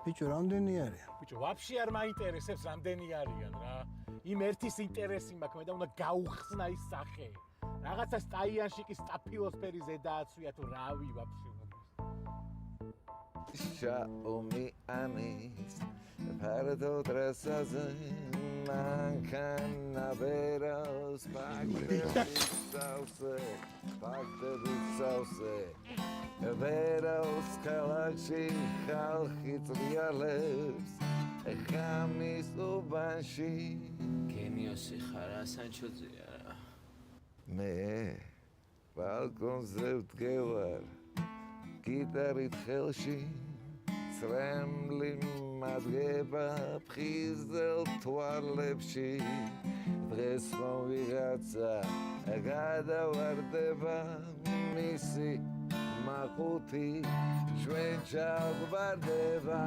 ბიჭო, რამდენი არის? ბიჭო, ვაფშე არ მაინტერესებს რამდენი არიან რა. იმ ერთის ინტერესი მაქვს, მე და უნდა გაუხსნა ის სახე. რაღაცა სტაიანში კი სტაფილოსფერის ზედააცვია თუ რავი ვაფშე. Xiaomi anis Pardo trasaze Mancana veros Pacte sauce Veros kalakshi Khalkhit lialebs Khamis ubanshi გენიოსი ხარ ასანჩოძია რა Me balkonze vdgevar Gitarit ხელში წრემლი მადგება ფხიზელ თვალებში დღეს რომ ვიღაცა გადავარდება მისი მაყუთი ჩვენ ჩავგვარდება